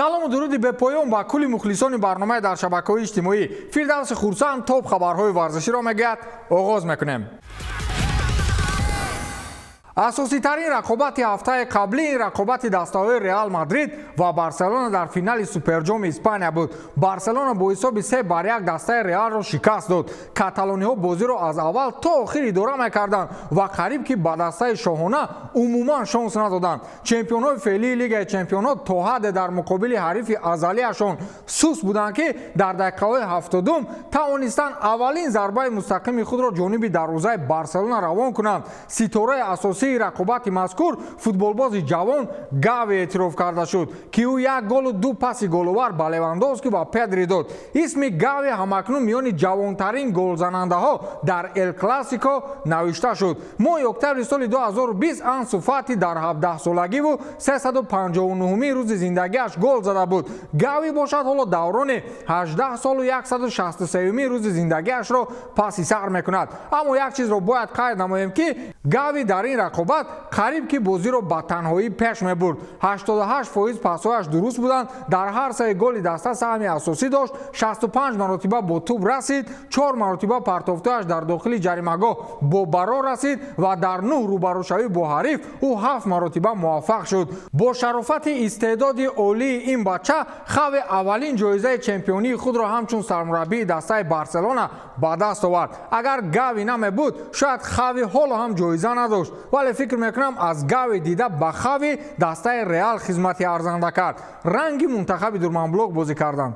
салому дуруди бепоён ба кулли мухлисони барномаи дар шабакаҳои иҷтимоӣ Фирдавси Хурсанд топ хабарҳои варзиширо мегӯяд. оғоз мекунем. асоситарин рақобати ҳафтаи қаблии рақобати дастаҳои Реал Мадрид ва Барселона дар финали Суперҷоми Испания буд. Барселона бо ҳисоби 3-1 дастаи Реалро шикаст дод. Каталониҳо бозиро аз аввал то охир идора мекарданд ва қариб ки ба дастаи шоҳона умуман шонс надоданд. Чемпионҳои феълии Лигаи Чемпионот то ҳадде дар муқобили ҳарифи азалияшон сус буданд ки дар дақиқаҳои 70 тавонистанд аввалин зарбаи мустақими худро ҷониби дарвозаи Барселона равон кунанд. Ситораи асосии рақобати мазкур футболбози ҷавон Гави эътироф карда шуд ки ӯ 1 голу 2 паси головар ба Левандовски ва Педри дод. Исми Гави ҳамакнун миёни ҷавонтарин голзанандаҳо дар Эл Класико навишта шуд. моҳи октябри соли 2020 Ансу Фати дар 17-солагиву 359-уми рӯзи зиндагиаш гол зада буд. Гави бошад ҳоло даврони 18 солу 163-уми рӯзи зиндагиашро паси сар мекунад. аммо як чизро бояд қайд намоем ки Гави дар ин рақобат қариб ки бозиро ба танҳоӣ пеш мебурд. 88% пасҳояш дуруст буданд. дар ҳар саи голи даста саҳми асосӣ дошт. 65 маротиба бо тӯб расид. 4 маротиба партофтояш дар дохили ҷаримагоҳ бо баро расид ва дар 9 рӯбарӯшавӣ бо ҳариф ӯ 7 маротиба муваффақ шуд. бо шарофати истеъдоди олии ин бача Хави аввалин ҷоизаи чемпионии худро ҳамчун сармураббии дастаи Барселона ба даст овард. агар Гави намебуд шояд Хави ҳоло ҳам ҷоиза надошт. вале фикр мекунам аз Гави дида ба Хави дастаи Реал хизмати арзанда кард. ранги мунтахаби Дурманблок бозӣ карданд.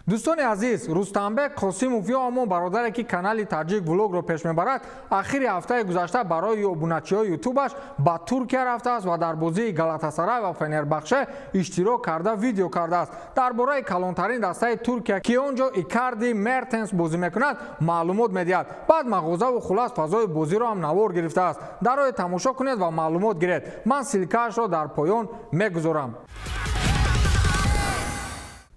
дӯстони азиз, Рустамбек Қосимов ё ҳамон бародаре ки канали Таҷик влогро пеш мебарад, ахири ҳафтаи гузашта барои обуначиҳои ютубаш ба Туркия рафтааст ва дар бозии Галатасарай ва Фенербахче иштирок карда видео кардааст. дар бораи калонтарин дастаи Туркия ки он ҷо Икарди Мертенс бозӣ мекунад маълумот медиҳад. баъд мағозаву хулас фазои бозиро ҳам навор гирифтааст. дарои тамошо кунед ва маълумот гиред. ман силкаашро дар поён мегузорам.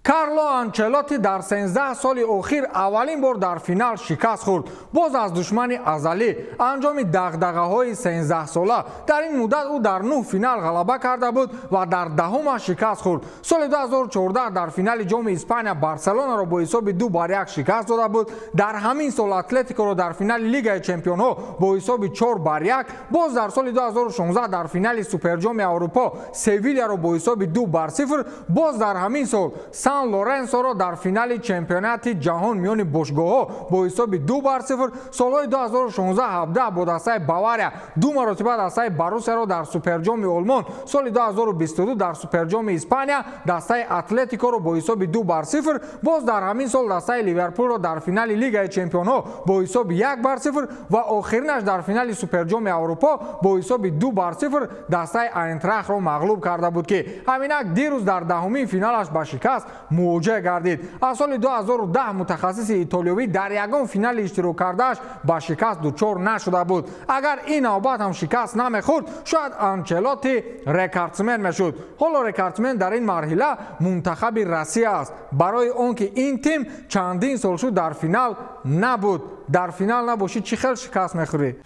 Карло Анчелоти дар 13 соли охир аввалин бор дар финал шикаст хӯрд. боз аз душмани азалӣ анҷоми дағдағаҳои 13-сола. дар ин муддат ӯ дар 9 финал ғалаба карда буд ва дар даҳумаш шикаст хӯрд. соли 2014 дар финали ҷоми Испания Барселонаро бо ҳисоби 2-1 шикаст дода буд. дар ҳамин сол Атлетикоро дар финали Лигаи Чемпионҳо бо ҳисоби 4-1. боз дар соли 2016 дар финали Суперҷоми Аврупо Севильяро бо ҳисоби 2-0. боз дар ҳамин сол Сан Лоренсоро дар финали чемпионати ҷаҳон миёни бошгоҳҳо бо ҳисоби 2-0. солҳои 2016-17 бо дастаи Бавария 2 маротиба дастаи Борусияро дар Суперҷоми Олмон, соли 2022 дар Суперҷоми Испания дастаи Атлетикоро бо ҳисоби 2-0. боз дар ҳамин сол дастаи Ливерпулро дар финали Лигаи Чемпионҳо бо ҳисоби 1-0 ва охиринаш дар финали Суперҷоми Аврупо бо ҳисоби 2-0 дастаи Айнтрахтро мағлуб карда буд ки ҳаминак дирӯз дар даҳумин финалаш ба шикаст муваҷҷеҳ гардид. аз соли 2010 мутахассиси итолиёвӣ дар ягон финале иштирок кардааш ба шикаст дучор нашуда буд. агар ин навбат ҳам шикаст намехӯрд шояд Анчелоти рекордсмен мешуд. ҳоло рекордсмен дар ин марҳила мунтахаби Россия аст, барои он ки ин тим чандин сол шуд дар финал набуд. дар финал набошӣ чӣ хел шикаст мехӯрӣ?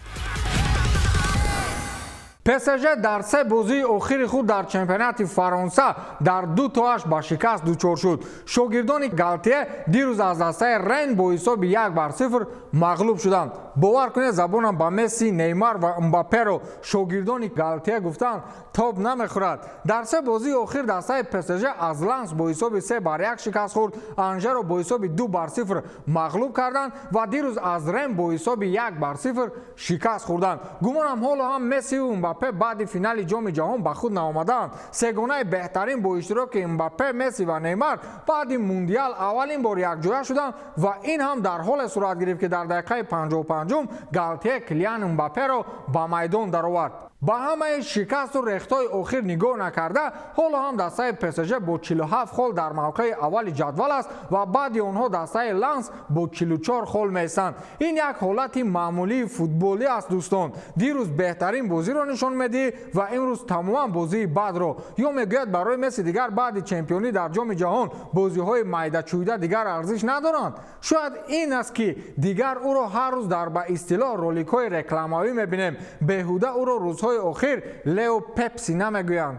ПСЖ дар 3 бозии охири худ дар чемпионати Фаронса дар 2 тоаш ба шикаст дучор шуд. шогирдони Галтие дирӯз аз дастаи Рен бо ҳисоби 1-0 мағлуб шуданд. бовар кунед забонам ба Месси, Неймар ва Мбапперо шогирдони Галтие гуфтанд тоб намехӯрад. дар 3 бозии охир дастаи ПСЖ аз Ланс бо ҳисоби 3-1 шикаст хӯрд. Анжеро бо ҳисоби 2-0 мағлуб карданд ва дирӯз аз Рен бо ҳисоби 1-0 шикаст хӯрданд. гумонам ҳоло ҳам Месси ва Мбаппе баъди финали ҷоми ҷаҳон ба худ наомаданд. сегонаи беҳтарин бо иштироки Мбаппе, Месси ва Неймар баъди мундиал аввалин бор якҷоя шуданд ва ин ҳам дар ҳоле сурат гирифт ки дар дақиқаи 55 Галтие Килиан Мбапперо ба майдон даровард. ба ҳамаи шикасту рехтҳои охир нигоҳ накарда, ҳоло ҳам дастаи ПСЖ бо 47 хол дар мавқеи аввали ҷадвал аст ва баъди онҳо дастаи Ланс бо 44 хол меистанд. ин як ҳолати маъмулии футболӣ аст дӯстон. дирӯз беҳтарин бозиро нишон медиҳӣ ва имрӯз тамоман бозии бадро. ё мегӯяд барои Месси дигар баъди чемпионӣ дар ҷоми ҷаҳон бозиҳои майдачӯйда дигар арзиш надоранд. шояд ин аст ки дигар ӯро ҳар рӯз дар ба истилоҳ роликҳои рекламавӣ мебинем. беҳуда ӯро рӯзҳои охир Лео Пепси намегӯянд.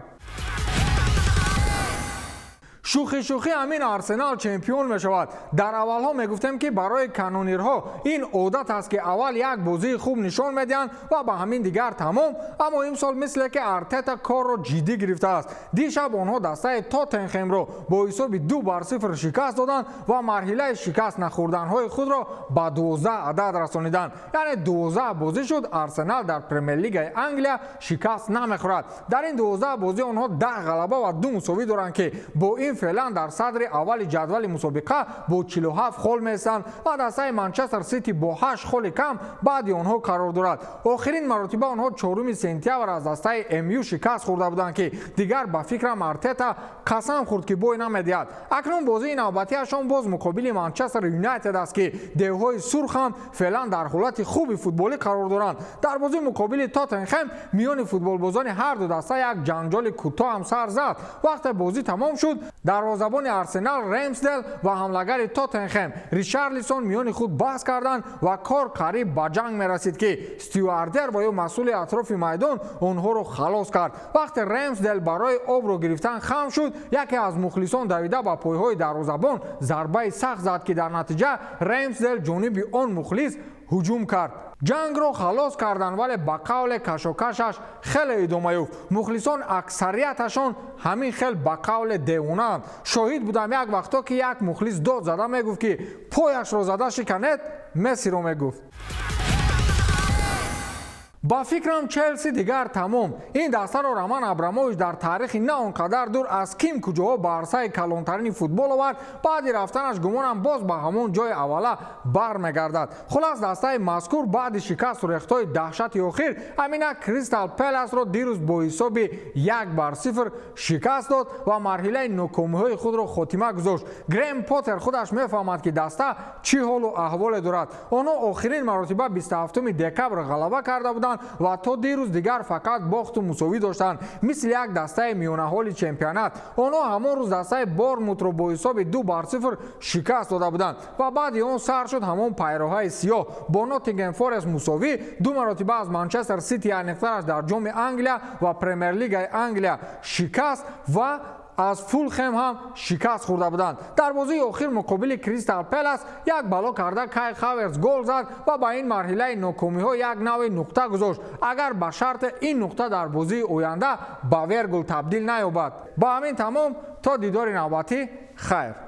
شوخی همین آرسنال چمپیون می شود. در اول ها می گفتم که برای کانونیرها این عادت است که اول یک بازی خوب نشان میدن و با همین دیگر تمام. اما امسال مثل که ارتتا کار را جدی گرفته است. دیشب آنها دسته تاتنهام را با حساب 2-0 شکست دادند و مرحله شکست نخوردن های خود را با 12 عدد رسانیدند. یعنی 12 بازی شد آرسنال در پرمیر لیگ انگلیا شکست نمیخورد. در این 12 بازی آنها 10 غلبه و 2 مساوی دارند که با این فعلا در صدر اول جدول مسابقه با 47 خال میستند و دسته منچستر سیتی با 8 خال کم بعد آنها قرار دارد. آخرین مرتبه آنها 4 سپتامبر از دسته ام شکست خورده بودند که دیگر با فکرم ارتتا قسم خورد که بوی نمیدهد. اکنون بازی نوبتیشان باز مقابل منچستر یونایتد است که دیوهای سرخ هم فعلا در حالت خوبی فوتبالی قرار دارند. در بازی مقابل تاتنهام میان فوتبالبازان هر دو دسته یک جنجال کوتاه هم سر زد. وقت بازی تمام شد دروازه‌بان آرسنال رامسدل و حمله‌گر تاتنهام ریچارلیسون میان خود بحث کردند و کار قریب به جنگ می‌رسید که استیواردر و یا مسئول اطراف میدان آنها را خلاص کرد. وقت رامسدل برای آب را گرفتن خم شد یکی از مخلصان دویده با پایهای دروازه‌بان ضربه سخت زد که در نتیجه رامسدل جانب آن مخلص هجوم کرد. جنگ را خلاص کردن ولی با قول کشاکشش خیلی ادامه یافت. مخلصان اکثریتشان همین خیلی با قول دیوانند. شاهد بودم یک وقتا که یک مخلص داد زده میگفت که پایش را زده شکنید مسی را میگفت. با فکرم چلسی دیگر تمام. این دسته را رومان ابراموویچ در تاریخ نه آنقدر دور از کیم کجاها به عرصه کلانترین فوتبال آورد. بعد رفتنش گمانم باز به همون جای اوله برمیگردد. خلاص دسته مذکور بعد شکست و ریختهای دهشتی آخر همین کریستال پالاس را دیروز با حساب 1-0 شکست داد و مرحله ناکامی‌های خود را خاتمه گذاشت. گریم پاتر خودش میفهمد که دسته چی حال و احوال دارد. آنها آخرین مرتبه 27 دکبر غلبه کرده بودند و تا دیروز دیگر فقط باخت و مساوی داشتند. مثل یک دسته میانه حال چمپیونات آنها همان روز دسته بورنموث را با حساب 2-0 شکست داده بودند و بعد آن سر شد همان پیروهای سیاه با ناتینگهام فارست مساوی. 2 مرتبه از منچستر سیتی انیقترش در جام انگلیا و پرمیر لیگ انگلیا شکست و از فولخم هم شکست خورده بودند. در بازی آخر مقابل کریستال پالاس یک بلا کرده کای هاورتز گل زد و با این مرحله ناکامی ها یک نوع نقطه گذاشت اگر به شرط این نقطه در بازی آینده به ویر گل تبدیل نیابد. با همین تمام تا دیدار نوبتی خیر.